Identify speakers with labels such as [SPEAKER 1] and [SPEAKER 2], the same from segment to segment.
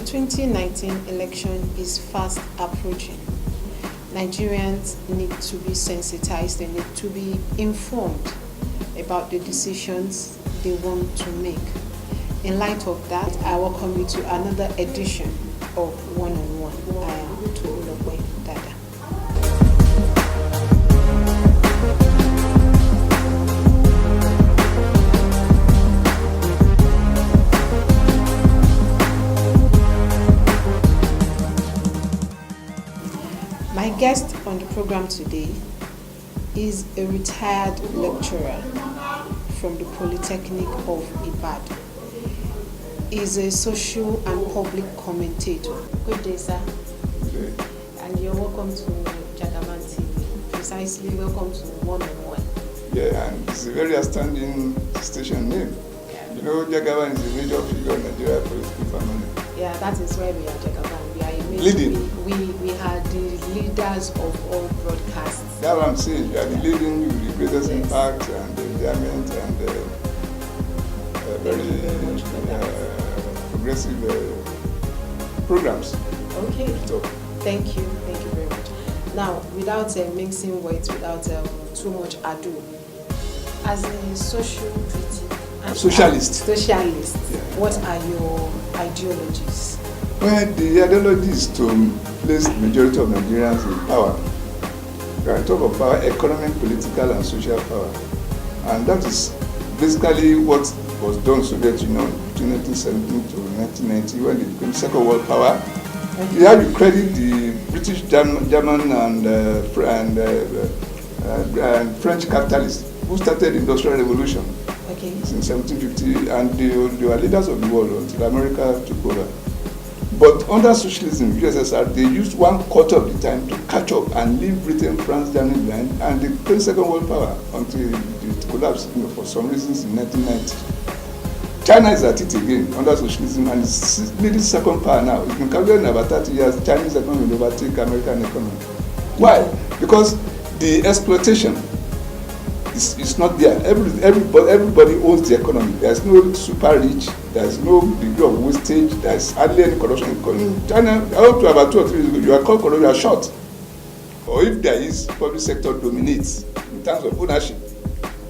[SPEAKER 1] The 2019 election is fast approaching. Nigerians need to be sensitized, they need to be informed about the decisions they want to make. In light of that, I welcome you to another edition of One on One. I am Tolulope Dada. My guest on the program today is a retired lecturer from the Polytechnic of Ibadan. He's a social and public commentator. Good day, sir.
[SPEAKER 2] Okay.
[SPEAKER 1] And you're welcome to Jagaban TV. Precisely, welcome to One on One.
[SPEAKER 2] Yeah, and it's a very outstanding station name. You know, Jagaban is a major figure in Nigeria political family.
[SPEAKER 1] Yeah, that is why we are Jagaban. We are a major,
[SPEAKER 2] Leading.
[SPEAKER 1] We are the leaders of all broadcasts.
[SPEAKER 2] That's what I'm saying. You are the leading, you the greatest impact and environment and very progressive programs.
[SPEAKER 1] Okay.
[SPEAKER 2] So,
[SPEAKER 1] Thank you very much. Now, without mixing words, without too much ado, as a social critic and
[SPEAKER 2] Socialist.
[SPEAKER 1] Yeah. What
[SPEAKER 2] Yeah.
[SPEAKER 1] are your ideologies?
[SPEAKER 2] well, the ideology is to place the majority of Nigerians in power. We are on top of power, economic, political, and social power. And that is basically what was done in Soviet Union between 1917 to 1990 when they became second world power. You have to credit the British, German, and French capitalists who started the Industrial Revolution
[SPEAKER 1] Okay.
[SPEAKER 2] in 1750, and they were leaders of the world until America took over. But under socialism, USSR, they used 1/4 of the time to catch up and leave Britain, France, Germany behind, and they became second world power until it collapsed for some reasons in 1990. China is at it again under socialism and is leading second power now. It's been calculated in about 30 years, Chinese economy will overtake American economy. Why? Because the exploitation is not there. Everybody owns the economy. There's no super rich, there's no degree of wastage, there's hardly any corruption. In China, up to about 2 or 3 years ago, you are called corrupt, you are short. Or if there is, public sector dominates in terms of ownership.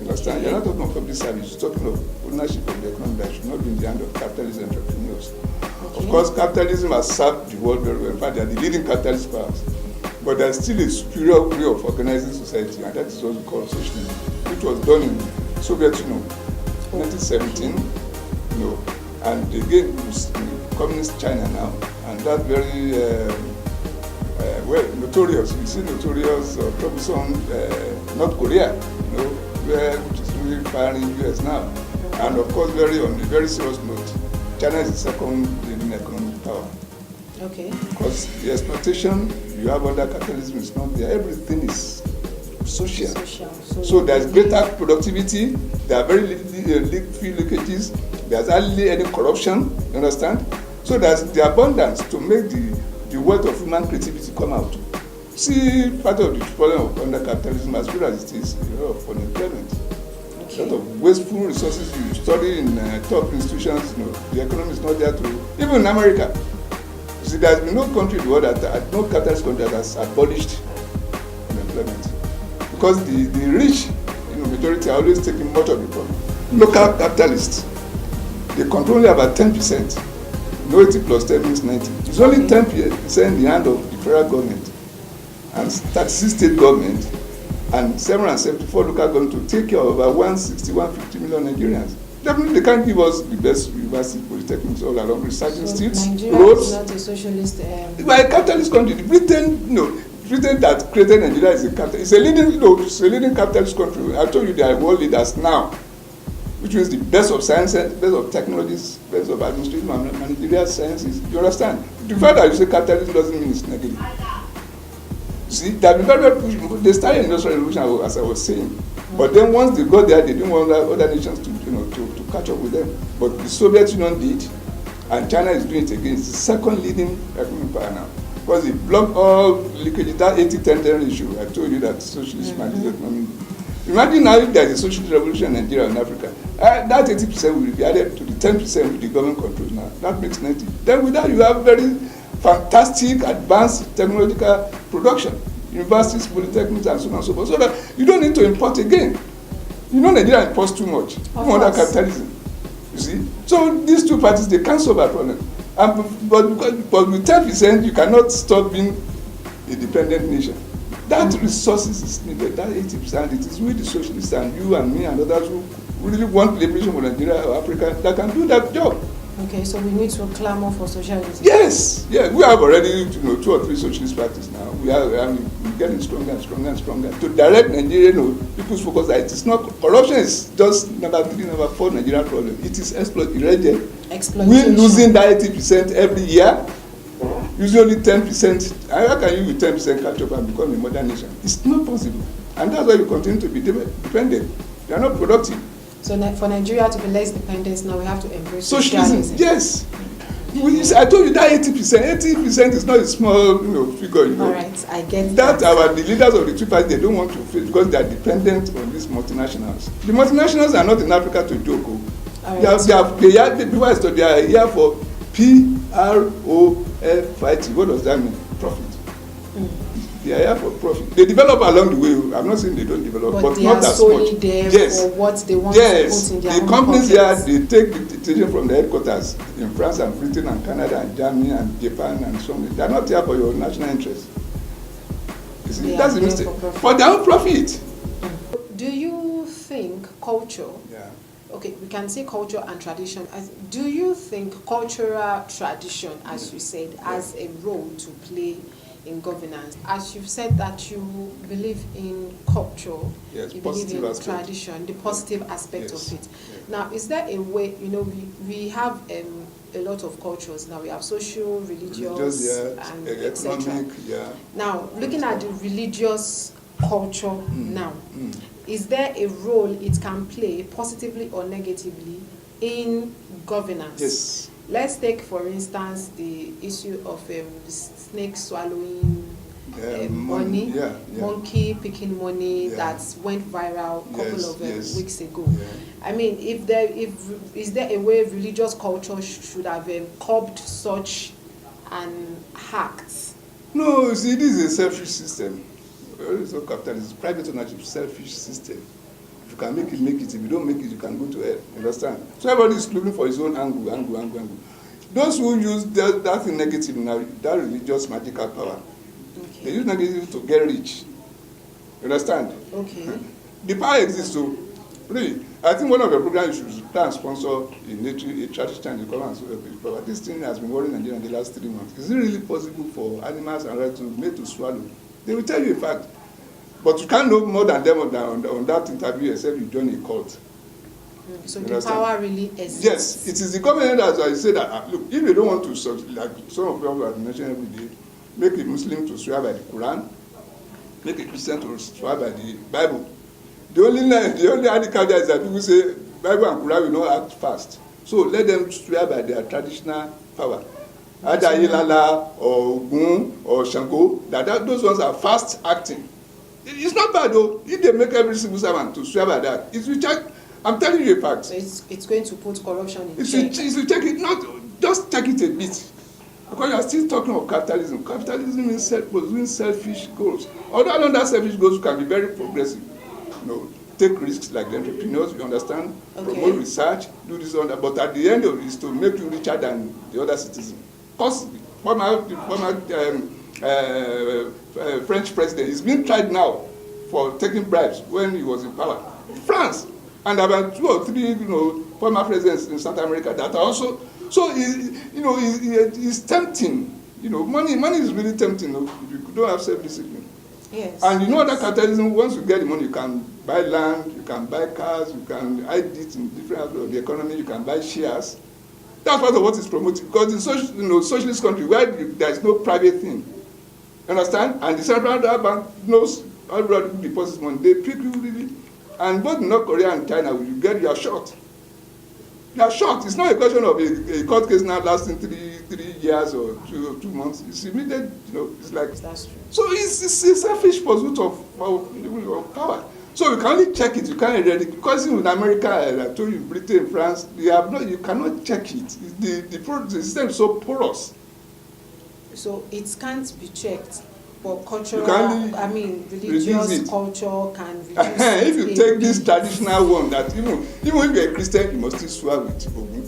[SPEAKER 2] You understand? You're not talking of public service, you're talking of ownership of the economy that should not be in the hand of capitalist entrepreneurs.
[SPEAKER 1] Okay.
[SPEAKER 2] Of course, capitalism has served the world very well. In fact, they are the leading capitalist powers. But there's still a superior way of organizing society, and that is what we call socialism, which was done in Soviet Union, 1917, and again in communist China now, and that very notorious. You see notorious troublesome North Korea, which is really firing US now, and of course, on a very serious note, China is the second leading economic power.
[SPEAKER 1] Okay.
[SPEAKER 2] Because the exploitation you have under capitalism is not there. Everything is social. So there's greater productivity, there are very few leakages, there's hardly any corruption, you understand? So there's the abundance to make the wealth of human creativity come out. See, part of the problem of under capitalism, as good as it is, a lot of unemployment.
[SPEAKER 1] Okay.
[SPEAKER 2] A lot of wasteful resources you study in top institutions, the economy is not there to, even in America. See, there's been no country in the world no capitalist country that has abolished unemployment. Because the rich, majority are always taking much of the problem. Local capitalists, they control only about 10%. 80 plus 10 means 90. It's only 10% in the hand of the federal government and 36 state government and 774 local government to take care of about 160, 150 million Nigerians. Definitely, they can't give us the best university polytechnics all along research institutes,
[SPEAKER 1] Nigeria
[SPEAKER 2] roads.
[SPEAKER 1] is not a socialist.
[SPEAKER 2] By a capitalist country, Britain that created Nigeria is a capital. It's a leading capitalist country. I told you they are world leaders now, which means the best of sciences, best of technologies, best of administrative and managerial sciences. You understand? The fact that you say capitalism doesn't mean it's negative. See, they have been very pushed. They started industrial revolution, as I was saying. But then once they got there, they didn't want other nations to catch up with them. But the Soviet Union did, and China is doing it again. It's the second leading economic power now. Because it blocked all leakages, that 80-10 issue. I told you that socialist managed economy. Imagine now if there's a socialist revolution in Nigeria and Africa. That 80% will be added to the 10% the government controls now. That makes 90. Then with that, you have very fantastic, advanced technological production, universities, polytechnics, and so on and so forth. So that you don't need to import again. You know, Nigeria imports too much. Even under capitalism. You see? So these two parties, they can't solve our problem. But with 10%, you cannot stop being a dependent nation. That resources is needed, that 80%, it is with the socialists and you and me and others who really want liberation for Nigeria or Africa that can do that job.
[SPEAKER 1] Okay, so we need to clamor for socialism.
[SPEAKER 2] Yes, we have already 2 or 3 socialist parties now. We're getting stronger and stronger and stronger to direct Nigeria. People's focus that it is not corruption is just number 3, number 4 Nigeria problem. It is exploitation. We're losing that 80% every year. Using only 10%. How can you with 10% catch up and become a modern nation? It's not possible, and that's why we continue to be dependent. They are not productive.
[SPEAKER 1] So for Nigeria to be less dependent, now we have to embrace
[SPEAKER 2] socialism. Yes. I told you that 80%. 80% is not a small, figure.
[SPEAKER 1] All right, I get
[SPEAKER 2] that. The leaders of the two parties, they don't want to face because they are dependent on these multinationals. The multinationals are not in Africa to joke. Right. They are here for P-R-O-F-I-T. What does that mean? Profit. They are here for profit. They develop along the way. I'm not saying they don't develop, but
[SPEAKER 1] they
[SPEAKER 2] not
[SPEAKER 1] are
[SPEAKER 2] as
[SPEAKER 1] solely
[SPEAKER 2] much.
[SPEAKER 1] There for what they want
[SPEAKER 2] to
[SPEAKER 1] put in their
[SPEAKER 2] the
[SPEAKER 1] own
[SPEAKER 2] companies
[SPEAKER 1] pockets.
[SPEAKER 2] Here, they take the decision from the headquarters in France and Britain and Canada and Germany and Japan and so on. They are not here for your national interest. You see, that's the mistake. For their own profit.
[SPEAKER 1] Do you think culture?
[SPEAKER 2] Yeah.
[SPEAKER 1] Okay, we can say culture and tradition. Do you think cultural tradition, as you said, has a role to play in governance? As you've said that you believe in culture,
[SPEAKER 2] yes,
[SPEAKER 1] you believe in
[SPEAKER 2] aspect.
[SPEAKER 1] Tradition, the positive aspect
[SPEAKER 2] yes.
[SPEAKER 1] of it. Yes. Now, is there a way, we have a lot of cultures now. We have social, religious, and
[SPEAKER 2] economic,
[SPEAKER 1] Now, looking at the religious culture now, is there a role it can play, positively or negatively, in governance?
[SPEAKER 2] Yes.
[SPEAKER 1] Let's take, for instance, the issue of snake swallowing money, monkey picking money that went viral a couple of weeks ago.
[SPEAKER 2] Yeah.
[SPEAKER 1] I mean, is there a way religious culture should have curbed such an act?
[SPEAKER 2] No, see, this is a selfish system. It's not capitalism. Private ownership, selfish system. If you can make it, make it. If you don't make it, you can go to hell. Understand? So everybody is looking for his own angle. Those who use that thing negative now, that religious magical power, they use negative to get rich. You understand?
[SPEAKER 1] Okay.
[SPEAKER 2] The power exists, so really, I think one of the programs you should try and sponsor a traditional economy. But this thing has been worrying Nigeria in the last 3 months. Is it really possible for animals and rats to made to swallow? They will tell you a fact. But you can't know more than them on that interview except you join a cult.
[SPEAKER 1] So the power really exists.
[SPEAKER 2] Yes, it is the government that I say that, look, if you don't want to, like some of you have mentioned every day, make a Muslim to swear by the Quran, make a Christian to swear by the Bible. The only handicap there is that people say Bible and Quran will not act fast. So let them swear by their traditional power. Either Ilala or Ogun or Shango, those ones are fast acting. It's not bad though. If they make every civil servant to swear by that, it will check. I'm telling you a fact.
[SPEAKER 1] So it's going to put corruption in
[SPEAKER 2] check. It will check it, not just check it a bit. Because you are still talking of capitalism. Capitalism means pursuing selfish goals. Although along that selfish goals can be very progressive. Take risks like the entrepreneurs, you understand, promote research, do this and that. But at the end of it is to make you richer than the other citizens. Because former French president is being tried now for taking bribes when he was in power. France, and about 2 or 3, former presidents in South America that are also. So it's tempting. Money is really tempting. If you don't have self-discipline.
[SPEAKER 1] Yes.
[SPEAKER 2] And that capitalism, once you get the money, you can buy land, you can buy cars, you can hide it in different aspects of the economy, you can buy shares. That's part of what is promoted. Because in socialist country where there is no private thing, understand? And the central bank knows everybody who deposits money. They pick you really. And both in North Korea and China, you are short. You are short. It's not a question of a court case now lasting 3 years or 2 months. It's immediate. It's like.
[SPEAKER 1] That's true.
[SPEAKER 2] So it's a selfish pursuit of power. So you can only check it. You can't read it because in America, I told you, Britain, France, you cannot check it. The system is so porous.
[SPEAKER 1] So it can't be checked, but cultural,
[SPEAKER 2] religious
[SPEAKER 1] culture can reduce
[SPEAKER 2] if you take this traditional one, that even if you're a Christian, you must still swear with Ogun.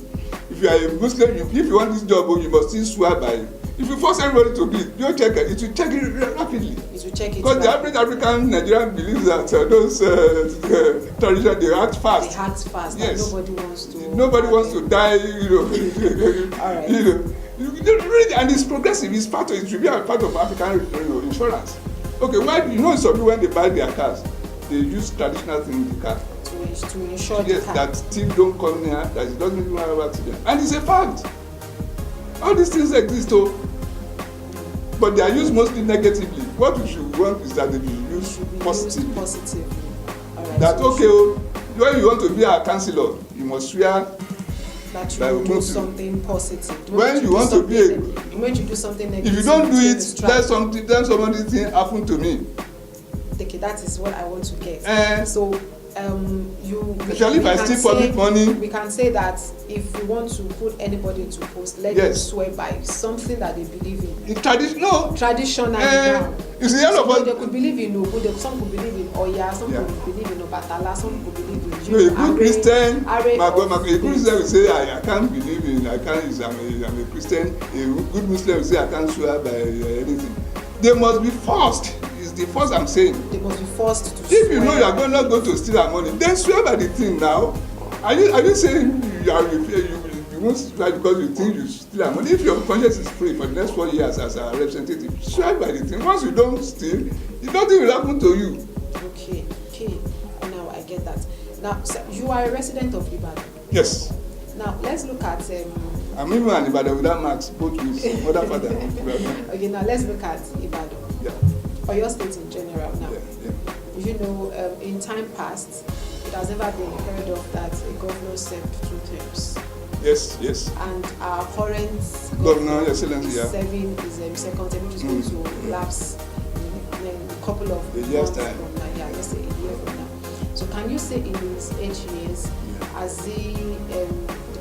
[SPEAKER 2] If you are a Muslim, if you want this job, you must still swear by. If you force everybody to believe, you check it. It will check it rapidly.
[SPEAKER 1] It will check it.
[SPEAKER 2] Because the average African Nigerian believes that those traditions, they act fast.
[SPEAKER 1] They act fast.
[SPEAKER 2] Yes.
[SPEAKER 1] Nobody wants to
[SPEAKER 2] Die.
[SPEAKER 1] All right.
[SPEAKER 2] And it's progressive. It's part of. It should be a part of African insurance. Okay, why some people when they buy their cars, they use traditional things in the car.
[SPEAKER 1] To insure the
[SPEAKER 2] yes,
[SPEAKER 1] car.
[SPEAKER 2] that thief don't come near, that it doesn't even have accident, and it's a fact. All these things exist, but they are used mostly negatively. What we should want is that they be used positively.
[SPEAKER 1] Right,
[SPEAKER 2] that when you want to be a councillor, you must swear
[SPEAKER 1] that you will do something positive.
[SPEAKER 2] When you want to be
[SPEAKER 1] when you do something negative,
[SPEAKER 2] if you don't do it, then somebody thing happen to me.
[SPEAKER 1] Okay, that is what I want to get. So
[SPEAKER 2] especially if I steal public money.
[SPEAKER 1] We can say that if you want to put anybody into post, let them swear by something that they believe in. Traditional.
[SPEAKER 2] You see, all of us.
[SPEAKER 1] They could believe in Ogun, some could believe in Oya, some could believe in Obatala, some could believe in
[SPEAKER 2] a good Christian, a Christian will say, I can't believe in, I'm a Christian. A good Muslim will say, I can't swear by anything. They must be forced. It's the first I'm saying.
[SPEAKER 1] They must be forced to
[SPEAKER 2] swear. If you know you are not going to steal our money, then swear by the thing now. Are you saying you won't swear because you think you steal our money? If your conscience is free for the next 4 years as a representative, swear by the thing. Once you don't steal, nothing will happen to you.
[SPEAKER 1] Okay. Now I get that. Now, so you are a resident of Ibadan.
[SPEAKER 2] Yes.
[SPEAKER 1] Now let's look at.
[SPEAKER 2] I'm even an Ibadan without marks, both with mother father.
[SPEAKER 1] Okay, now let's look at Ibadan.
[SPEAKER 2] Yeah.
[SPEAKER 1] Or your state in general now.
[SPEAKER 2] Yeah.
[SPEAKER 1] In time past, it has never been heard of that a governor served 2 terms.
[SPEAKER 2] Yes.
[SPEAKER 1] And our current
[SPEAKER 2] governor is serving
[SPEAKER 1] his second term, which is going to lapse in a couple of
[SPEAKER 2] years
[SPEAKER 1] months
[SPEAKER 2] time.
[SPEAKER 1] from now. Yeah, let's say a year from now. So can you say in these 8 years, as the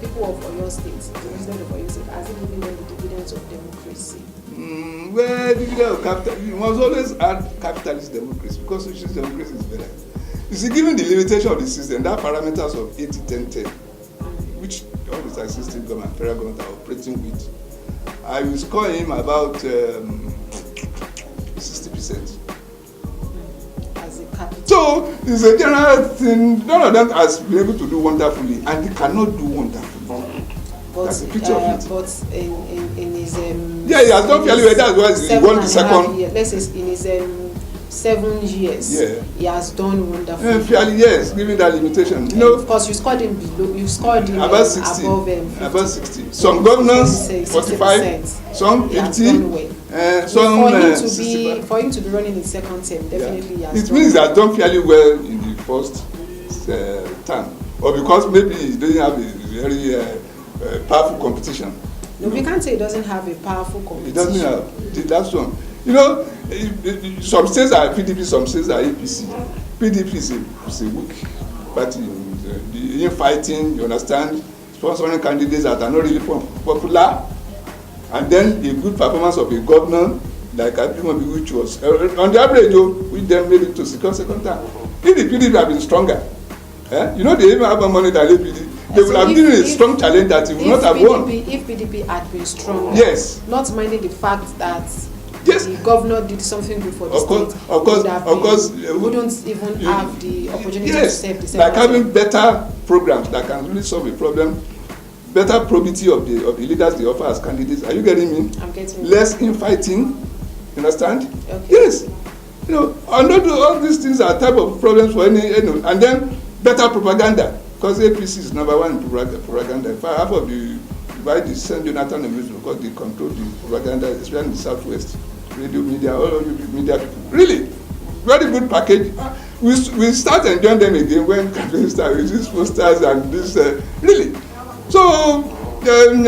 [SPEAKER 1] people of Oyo State, the resident of Oyo State, has it given them the dividends of democracy?
[SPEAKER 2] Well, dividend of capital, you must always add capitalist democracy because socialist democracy is better. You see, given the limitation of the system, that parameters of 80-10-10, which all the existing government, federal government are operating with, I will score him about 60%. So it's a general thing. None of them has been able to do wonderfully, and they cannot do wonderfully.
[SPEAKER 1] But,
[SPEAKER 2] that's the picture of it.
[SPEAKER 1] But in his
[SPEAKER 2] he has done fairly well. That's why he won the second.
[SPEAKER 1] Let's say in his 7 years, he has done wonderfully.
[SPEAKER 2] Fairly, yes, given that limitation.
[SPEAKER 1] Of course, you scored him below. You scored him
[SPEAKER 2] about 60. Above 60. Some governors 45, some 50.
[SPEAKER 1] For him to be running his second term, definitely he has
[SPEAKER 2] it means he has done fairly well in the first term, or because maybe he doesn't have a very powerful competition.
[SPEAKER 1] No, we can't say he doesn't have a powerful competition.
[SPEAKER 2] He doesn't have. That's one. Some states are PDP, some states are APC. PDP is a weak party. The fighting, you understand, sponsoring candidates that are not really popular. And then a good performance of a governor like Abimobi, which was on the average, which then made it to second time. If the PDP had been stronger, they even have more money than APD. They would have given a strong challenge that he would not have won.
[SPEAKER 1] If PDP had been stronger,
[SPEAKER 2] yes,
[SPEAKER 1] not minding the fact that the governor did something good for the state,
[SPEAKER 2] of course,
[SPEAKER 1] wouldn't even have the opportunity to serve the same.
[SPEAKER 2] Like having better programs that can really solve a problem. Better probity of the leaders they offer as candidates. Are you getting me?
[SPEAKER 1] I'm getting
[SPEAKER 2] less infighting. You understand?
[SPEAKER 1] Okay.
[SPEAKER 2] Yes. All these things are type of problems for any and then better propaganda, because APC is number one in propaganda. In fact, half of why they send Jonathan and Music, because they control the propaganda, especially in the southwest. Radio media, all of you media people. Really, very good package. We start enjoying them again when campaign start with these posters and this really. So when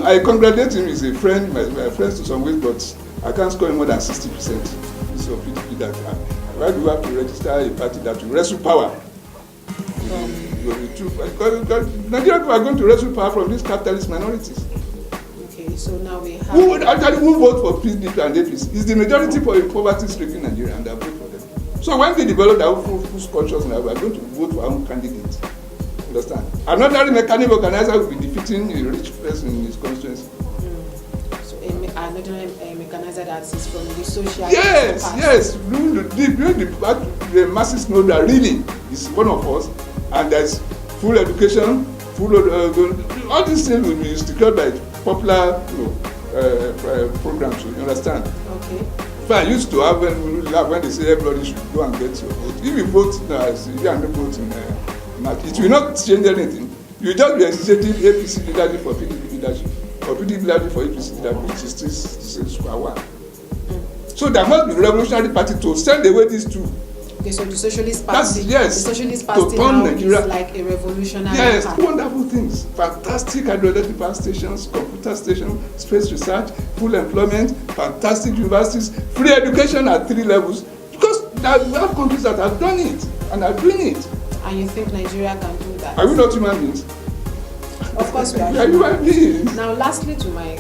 [SPEAKER 2] I congratulate him, he's a friend, my friends to some ways, but I can't score him more than 60%. So PDP that Why do we have to register a party that will wrestle power? Because Nigerian people are going to wrestle power from these capitalist minorities.
[SPEAKER 1] Okay, so now we have...
[SPEAKER 2] Who would actually vote for PDP and APC? Is the majority for a poverty-stricken Nigeria, and they vote for them. So when we develop our who's conscious now, we are going to vote for our own candidate. Understand? Another mechanism organizer will be defeating a rich person in his constituency.
[SPEAKER 1] So another mechanizer that is from the social...
[SPEAKER 2] Yes. The masses know that really is one of us, and there's full education, all these things will be secured by popular programs. You understand?
[SPEAKER 1] Okay.
[SPEAKER 2] I used to have when they say everybody should go and get your vote. If you vote now, you are not voting. It will not change anything. You will just be exchanging APC leadership for PDP leadership, or PDP leadership for APC leadership, which is still square one. So there must be a revolutionary party to send away these two.
[SPEAKER 1] Okay, so the Socialist Party,
[SPEAKER 2] the
[SPEAKER 1] Socialist Party now is like a revolutionary party.
[SPEAKER 2] Wonderful things. Fantastic hydroelectric power stations, computer stations, space research, full employment, fantastic universities, free education at 3 levels. Because we have countries that have done it and are doing it.
[SPEAKER 1] And you think Nigeria can do that?
[SPEAKER 2] Are we not human beings?
[SPEAKER 1] Of course we are.
[SPEAKER 2] We are human beings.
[SPEAKER 1] Now, lastly, to my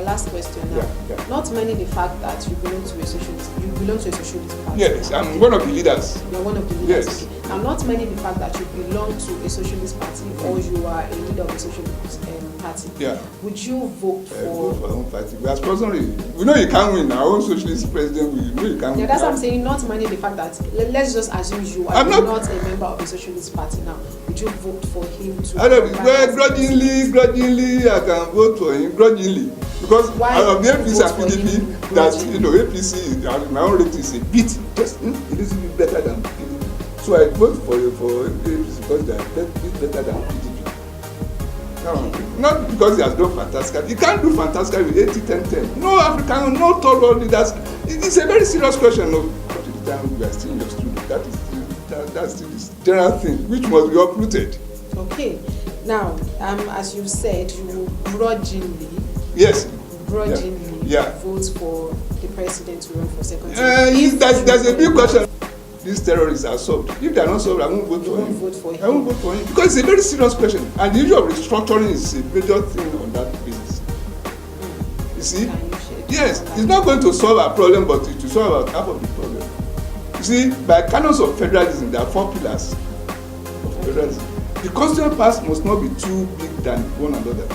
[SPEAKER 1] last question. Now, not many the fact that you belong to a socialist. You belong to a socialist party.
[SPEAKER 2] Yes, I'm one of the leaders.
[SPEAKER 1] You're one of the leaders.
[SPEAKER 2] Yes.
[SPEAKER 1] Okay. Now, not many the fact that you belong to a socialist party or you are a leader of a socialist party.
[SPEAKER 2] Yeah.
[SPEAKER 1] Would you vote for?
[SPEAKER 2] Vote for our own party. We are sponsoring. We know you can't win. Our own socialist president. We know you can't win.
[SPEAKER 1] Yeah, that's what I'm saying. Not many the fact that let's just assume you are not a member of a socialist party now. Would you vote for him to?
[SPEAKER 2] I don't know. Well, grudgingly, I can vote for him grudgingly because I of the APC and PDP that APC my own rating is a bit just a little bit better than PDP. So I vote for APC because they are a bit better than PDP. No, not because he has done fantastic. You can't do fantastic with 80-10-10. No African, no third world leaders. It's a very serious question. No, up to the time we are still in your studio. That's the general thing which must be uprooted.
[SPEAKER 1] Okay. Now, as you said, you will grudgingly vote for the president to run for second term.
[SPEAKER 2] There's a big question. These terrorists are solved. If they are not solved, I won't vote for him. I won't vote for him because it's a very serious question, and the issue of restructuring is a major thing on that business. You see? Yes, it's not going to solve our problem, but it will solve about half of the problem. You see, by canons of federalism, there are 4 pillars of federalism. The constitutional parts must not be too big than one another.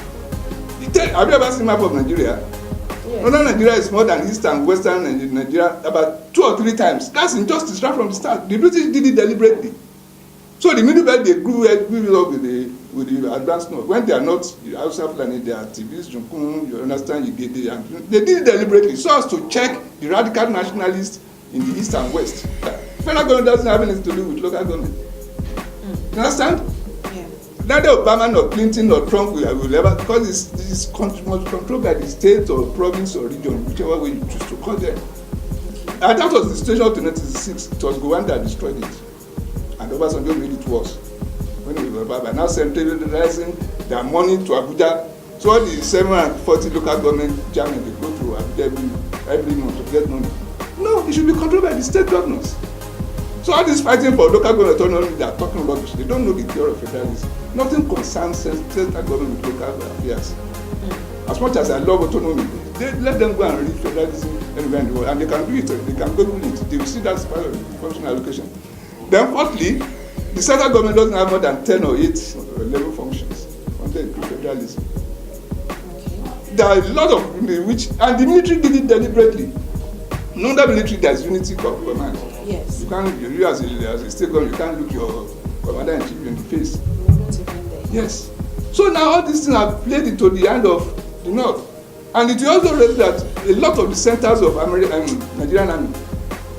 [SPEAKER 2] Have you ever seen a map of Nigeria? Yes. Northern Nigeria is more than East and Western Nigeria about 2 or 3 times. That's injustice right from the start. The British did it deliberately. So the middle belt, they grew up with the advanced north. When they are not Hausa Fulani, they are Tibis, Junkun, you understand, Igede, and they did it deliberately so as to check the radical nationalists in the East and West. Federal government doesn't have anything to do with local government. You understand? Neither Obama nor Clinton nor Trump will ever, because it's controlled by the state or province or region, whichever way you choose to call them. And that was the situation of 1996. It was Gowon that destroyed it. And Obasanjo made it worse. When it was by now centralizing their money to Abuja. So all the 740 local government chairmen, they go to Abuja every month to get money. No, it should be controlled by the state governors. So all this fighting for local government autonomy, they are talking rubbish. They don't know the theory of federalism. Nothing concerns state government with local affairs. As much as I love autonomy, let them go and read federalism anywhere in the world, and they can do it. They can Google it. They will see that's part of the functional allocation. Then fourthly, the central government doesn't have more than 10 or 8 level functions under federalism. There are a lot of which, and the military did it deliberately. Under military, there's unity of command.
[SPEAKER 1] Yes.
[SPEAKER 2] You as a state government, you can't look your commander-in-chief in the face. Yes. So now all these things have played into the hand of the North. And it will also raise that a lot of the centers of Nigerian Army,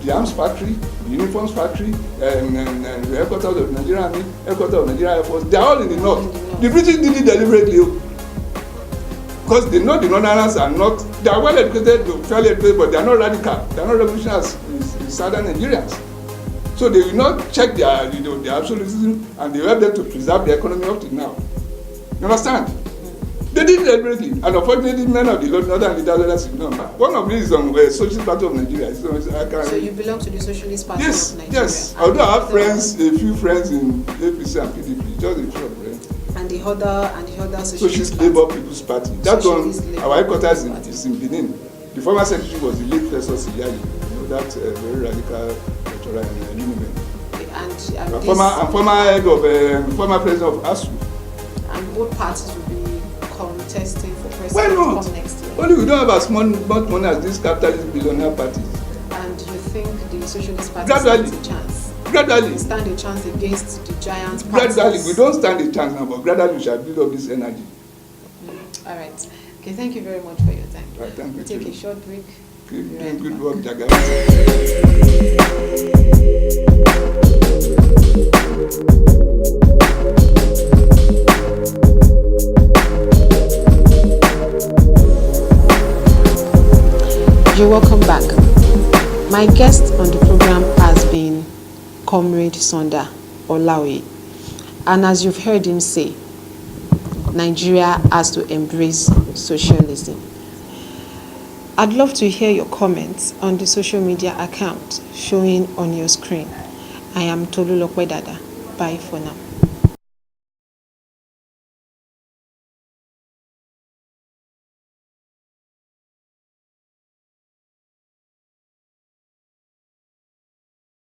[SPEAKER 2] the arms factory, the uniforms factory, and the headquarters of the Nigerian Army, headquarters of Nigerian Air Force, they are all in the North. The British did it deliberately. Because they know the Northerners are not, they are well educated, fairly educated, but they are not radical. They are not revolutionaries in Southern Nigerians. So they will not check their absolutism, and they will help them to preserve the economy up to now. You understand? They did it deliberately, and unfortunately, many of the northern leaders did not. One of these is on Socialist Party of Nigeria.
[SPEAKER 1] So you belong to the Socialist Party
[SPEAKER 2] yes,
[SPEAKER 1] of Nigeria?
[SPEAKER 2] Yes, yes. Although I have friends, a few friends in APC and PDP, just a few of them.
[SPEAKER 1] And the other
[SPEAKER 2] Socialist Labour People's Party. That one, our headquarters is in Benin. The former secretary was the late Festus Iyali, you know, that very radical lecturer in Unimen. And former head of former president of ASU.
[SPEAKER 1] And both parties will be contesting for president come next year.
[SPEAKER 2] Only we don't have as much money as these capitalist billionaire parties.
[SPEAKER 1] And you think the Socialist Party
[SPEAKER 2] gradually
[SPEAKER 1] stands a chance?
[SPEAKER 2] Gradually.
[SPEAKER 1] Stand a chance against the giant parties?
[SPEAKER 2] Gradually. We don't stand a chance now, but gradually we shall build up this energy.
[SPEAKER 1] All right. Okay, thank you very much for your time.
[SPEAKER 2] Right, thank you.
[SPEAKER 1] Take a short break.
[SPEAKER 2] Keep doing good work, Jaga.
[SPEAKER 1] You're welcome back. My guest on the program has been Comrade Sunday Olaoye. And as you've heard him say, Nigeria has to embrace socialism. I'd love to hear your comments on the social media account showing on your screen. I am Tolulope Dada. Bye for now.